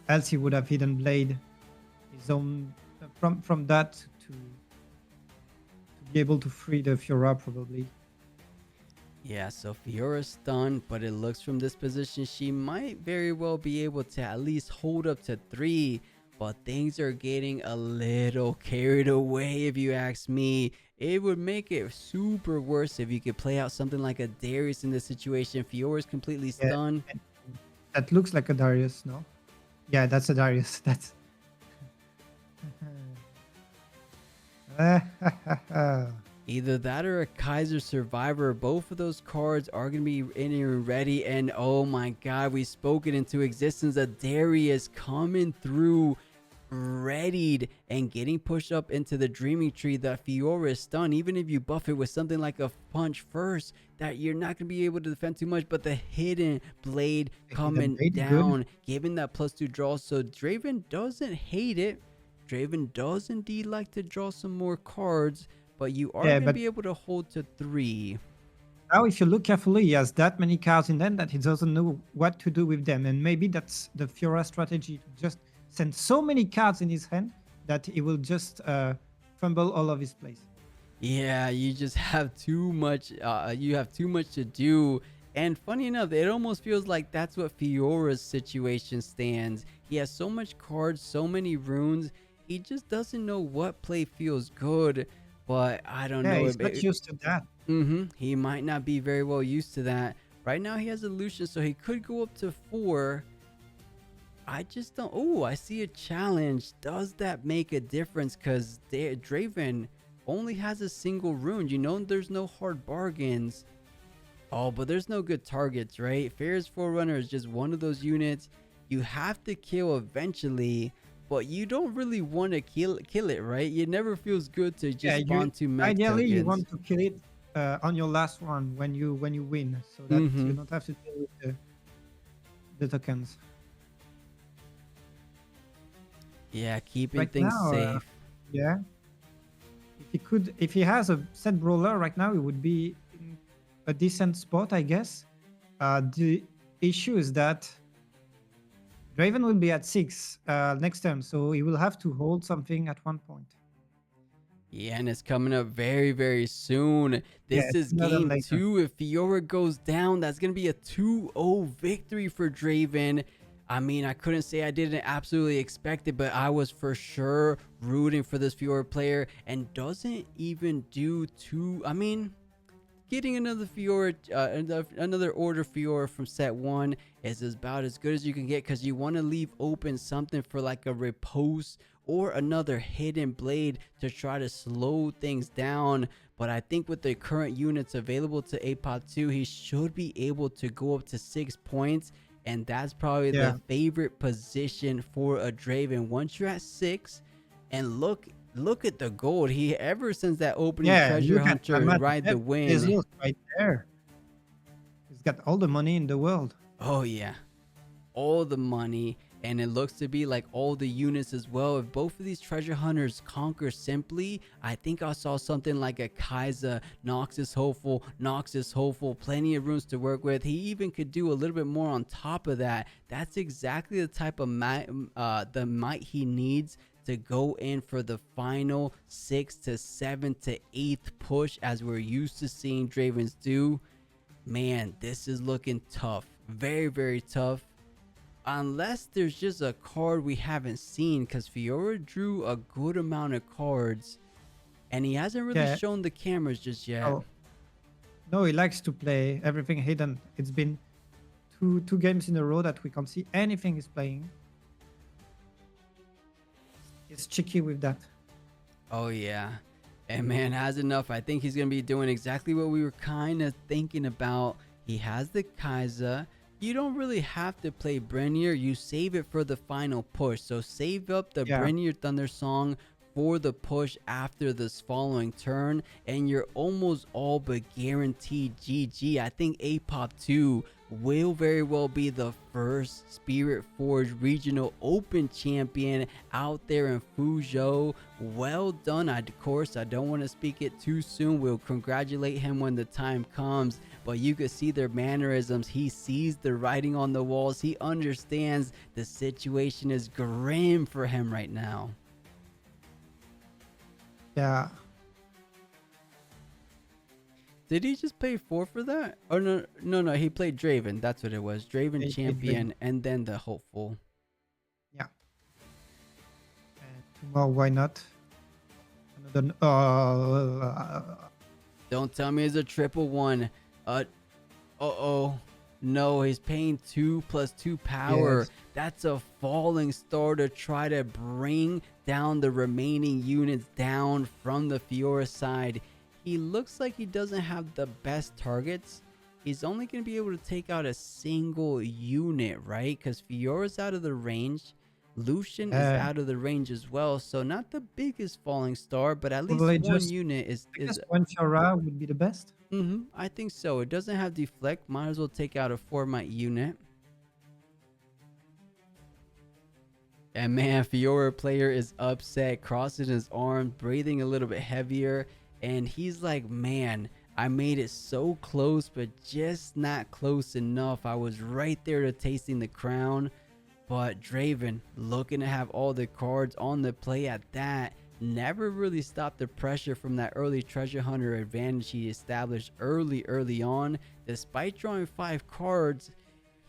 else he would have hidden blade his own from that to be able to free the Fiora probably. Yeah, so Fiora's stunned, but it looks from this position she might very well be able to at least hold up to 3, but things are getting a little carried away if you ask me. It would make it super worse if you could play out something like a Darius in this situation. Fiora's completely Yeah, stunned. and that looks like a Darius, no? Yeah, that's a Darius. That's Either that or a Kaiser Survivor. Both of those cards are going to be in here ready. And oh my god, we spoke it into existence. A Darius coming through, readied, and getting pushed up into the Dreaming Tree. That Fiora is stunned. Even if you buff it with something like a punch first, that you're not going to be able to defend too much. But the hidden blade coming down, giving that +2 draw. So Draven doesn't hate it. Draven does indeed like to draw some more cards, but you are going to be able to hold to 3. Now, if you look carefully, he has that many cards in hand that he doesn't know what to do with them. And maybe that's the Fiora strategy, to just send so many cards in his hand that he will just fumble all of his plays. Yeah, you just have too much. You have too much to do. And funny enough, it almost feels like that's what Fiora's situation stands. He has so much cards, so many runes. He just doesn't know what play feels good. But I don't know. He's not used to that. He might not be very well used to that. Right now he has a Lucian, so he could go up to 4. I just don't. Oh, I see a challenge. Does that make a difference? Because Draven only has a single rune. You know, there's no hard bargains. Oh, but there's no good targets, right? Ferris Forerunner is just one of those units you have to kill eventually. But you don't really want to kill it, right? It never feels good to just spawn 2 mech ideally tokens. You want to kill it on your last run when you win, so that you don't have to deal with the tokens. Yeah, keeping right things now, safe. Yeah, if he has a set brawler right now, it would be in a decent spot, I guess. The issue is that Draven will be at 6 next turn, so he will have to hold something at one point. Yeah, and it's coming up very, very soon. This is game 2. If Fiora goes down, that's going to be a 2-0 victory for Draven. I mean, I couldn't say I didn't absolutely expect it, but I was for sure rooting for this Fiora player, and doesn't even do too... I mean... Getting another Fiora, another order Fiora from set 1 is about as good as you can get, because you want to leave open something for like a riposte or another hidden blade to try to slow things down. But I think with the current units available to APOP 2, he should be able to go up to 6 points, and that's probably the favorite position for a Draven. Once you're at 6, and look at the gold. He ever since that opening treasure hunter ride the wind. He's right there. He's got all the money in the world. Oh yeah, all the money. and it looks to be like all the units as well. If both of these treasure hunters conquer simply, I think I saw something like a Kaiser. Nox is hopeful, plenty of runes to work with. He even could do a little bit more on top of that. That's exactly the type of might he needs to go in for the final 6th to 7th to 8th push, as we're used to seeing Dravens do. Man, this is looking tough. Very, very tough. Unless there's just a card we haven't seen, because Fiora drew a good amount of cards and he hasn't really shown the cameras just yet. Oh. No, he likes to play everything hidden. It's been two games in a row that we can't see anything he's playing. It's tricky with that. Oh yeah, and man has enough. I think he's gonna be doing exactly what we were kind of thinking about. He has the Kaiser. You don't really have to play Brenier. You save it for the final push. So save up the Brenier Thunder Song for the push after this following turn, and you're almost all but guaranteed GG. I think APOP 2 will very well be the first Spiritforged Regional Open champion out there in Fuzhou. Well done. Of course, I don't want to speak it too soon. We'll congratulate him when the time comes, but you could see their mannerisms. He sees the writing on the walls. He understands the situation is grim for him right now. Yeah. Did he just play 4 for that? Oh no, he played Draven. That's what it was. Draven champion and then the hopeful. Yeah. And 2 more, why not? Another, don't tell me it's a triple 1. No, he's paying 2 + 2 power. Yes. That's a falling star to try to bring down the remaining units down from the Fiora side. He looks like he doesn't have the best targets. He's only going to be able to take out a single unit, right? Because Fiora's out of the range. Lucian is out of the range as well. So not the biggest falling star, but at least one unit is one Fiora would be the best. I think so. It doesn't have deflect. Might as well take out a 4-might unit. And man, Fiora player is upset, crossing his arms, breathing a little bit heavier. And he's like, man, I made it so close, but just not close enough. I was right there to tasting the crown. But Draven, looking to have all the cards on the play at that, never really stopped the pressure from that early treasure hunter advantage he established early on. Despite drawing 5 cards,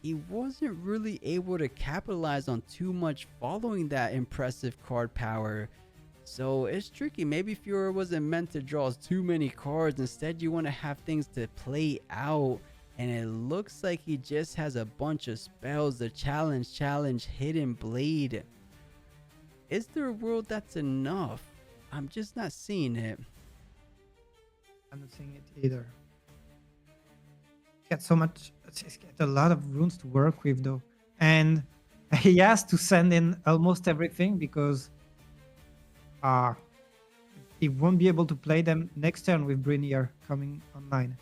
he wasn't really able to capitalize on too much following that impressive card power. So it's tricky. Maybe Fiora wasn't meant to draw too many cards. Instead, you want to have things to play out. And it looks like he just has a bunch of spells. The challenge, hidden blade. Is there a world that's enough? I'm just not seeing it. I'm not seeing it either. He's got so much. He's got a lot of runes to work with though. And he has to send in almost everything because he won't be able to play them next turn with Brenier coming online.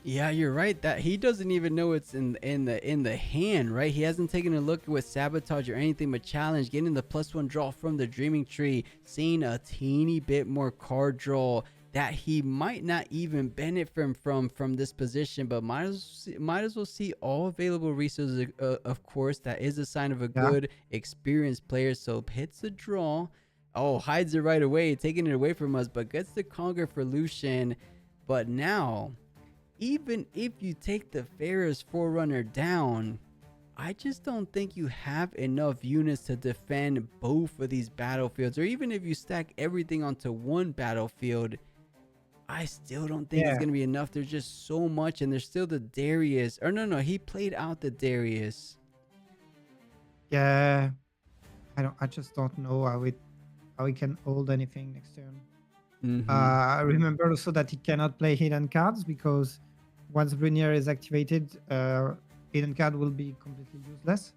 Yeah, you're right. That he doesn't even know it's in the hand, right? He hasn't taken a look with sabotage or anything but challenge, getting the +1 draw from the dreaming tree, seeing a teeny bit more card draw that he might not even benefit from this position, but might as well see all available resources. Of course, that is a sign of a good experienced player. So hits the draw. Oh, hides it right away, taking it away from us, but gets the conquer for Lucian. But now, even if you take the Pharaoh's Forerunner down, I just don't think you have enough units to defend both of these battlefields. Or even if you stack everything onto one battlefield, I still don't think it's going to be enough. There's just so much, and there's still the Darius. Or no, he played out the Darius. Yeah, I just don't know how he can hold anything next turn. I remember also that he cannot play hidden cards because once Brenier is activated, hidden card will be completely useless.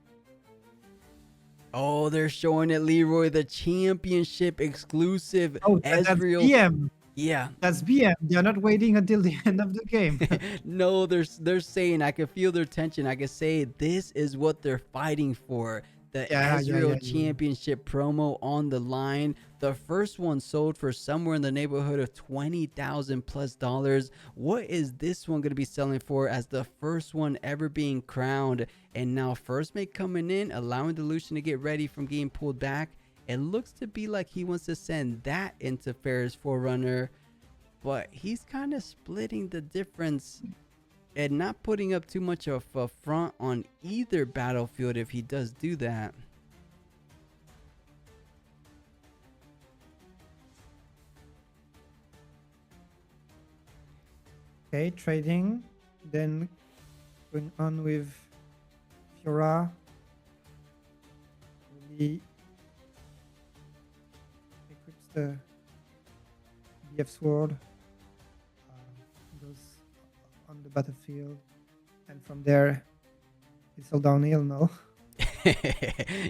Oh, they're showing it, Leroy, the championship exclusive. Oh, that's DM. Yeah. That's BM. They're not waiting until the end of the game. No, they're saying, I can feel their tension. I can say this is what they're fighting for. The Ezreal Yeah. Championship promo on the line. The first one sold for somewhere in the neighborhood of $20,000+. What is this one going to be selling for as the first one ever being crowned? And now First Mate coming in, allowing Delusion to get ready from getting pulled back. It looks to be like he wants to send that into Ferris Forerunner, but he's kind of splitting the difference and not putting up too much of a front on either battlefield if he does do that. Okay, trading. Then going on with Fiora. Really equips the BF sword. Goes on the battlefield. And from there, it's all downhill now.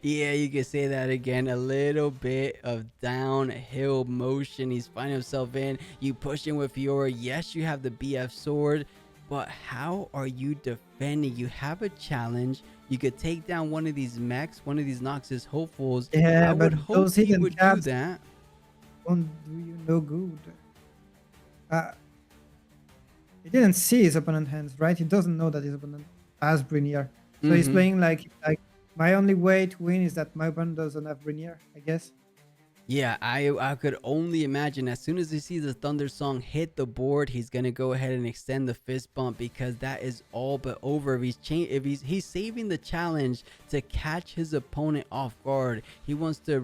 Yeah, you can say that again. A little bit of downhill motion he's finding himself in. You push in with Fiora. Yes, you have the BF sword, but how are you defending? You have a challenge. You could take down one of these mechs, one of these Noxus hopefuls. Yeah, I but would hope those he hidden would do cabs that. won't do you no good. He didn't see his opponent hands, right? He doesn't know that his opponent has Brinier. So he's playing like my only way to win is that my opponent doesn't have Brinier, I guess. Yeah, I could only imagine as soon as he sees the Thunder Song hit the board, he's gonna go ahead and extend the fist bump, because that is all but over. If he's saving the challenge to catch his opponent off guard. He wants to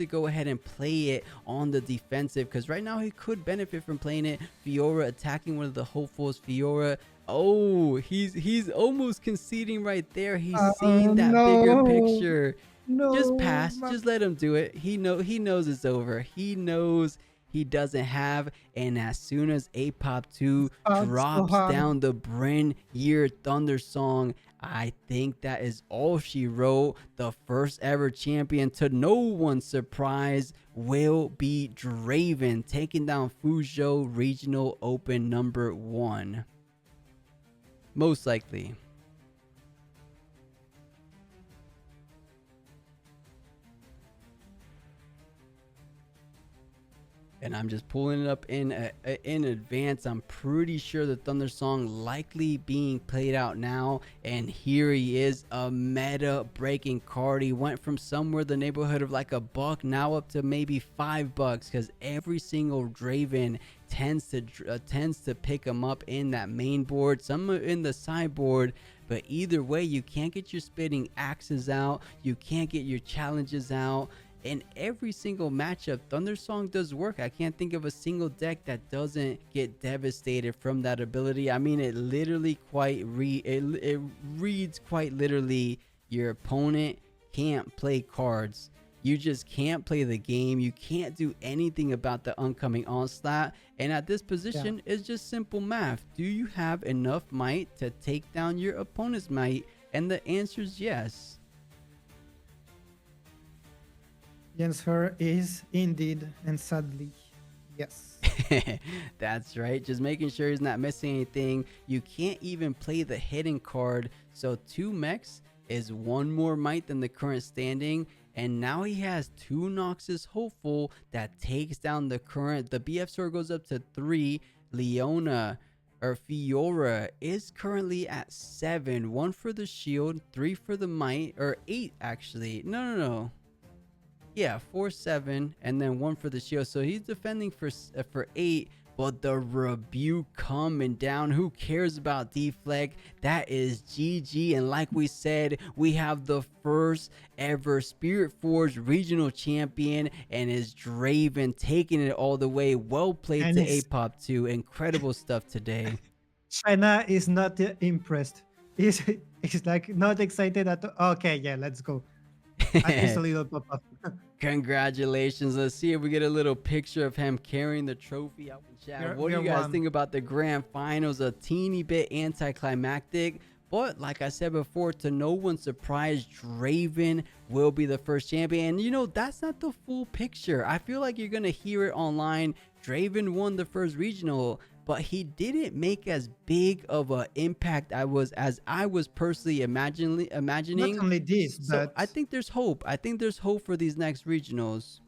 go ahead and play it on the defensive, because right now he could benefit from playing it. Fiora attacking one of the hopefuls. Fiora. Oh, he's almost conceding right there. He's seeing that bigger picture. Just pass. Just let him do it. He knows it's over. He knows he doesn't have. And as soon as Apop 2 drops down the Brynir Thunder Song, I think that is all she wrote. The first ever champion, to no one's surprise, will be Draven, taking down Fuzhou Regional Open #1. Most likely. And I'm just pulling it up in advance. I'm pretty sure the Thunder Song likely being played out now. And here he is, a meta breaking card. He went from somewhere in the neighborhood of like $1 now up to maybe $5, because every single Draven tends to pick him up in that main board, some in the sideboard. But either way, you can't get your spitting axes out. You can't get your challenges out. In every single matchup, Thunder Song does work. I can't think of a single deck that doesn't get devastated from that ability. I mean, it literally it reads quite literally, your opponent can't play cards. You just can't play the game. You can't do anything about the oncoming onslaught. And at this position, it's just simple math. Do you have enough might to take down your opponent's might? And the answer is yes. The answer is indeed and sadly yes. That's right. Just making sure he's not missing anything. You can't even play the hidden card. So 2 mechs is 1 more might than the current standing. And now he has 2 Noxus hopeful that takes down the current. The BF sword goes up to 3. Leona or Fiora is currently at 7. 1 for the shield, 3 for the might, or 8 actually. No. Yeah, 4, 7, and then 1 for the shield. So he's defending for 8, but the rebuke coming down. Who cares about deflect? That is GG. And like we said, we have the first ever Spiritforged regional champion, and is Draven taking it all the way. Well played And to Apop 2. Incredible stuff today. China is not impressed. He's like not excited at all. Okay, yeah, let's go. At least a little pop-up. Congratulations. Let's see if we get a little picture of him carrying the trophy out in chat. What do you guys think about the grand finals? A teeny bit anticlimactic, But like I said before, to no one's surprise, Draven will be the first champion. And you know, that's not the full picture. I feel like you're going to hear it online. Draven won the first regional, but he didn't make as big of an impact as I was personally Not imagining. only this, So but I think there's hope. I think there's hope for these next regionals.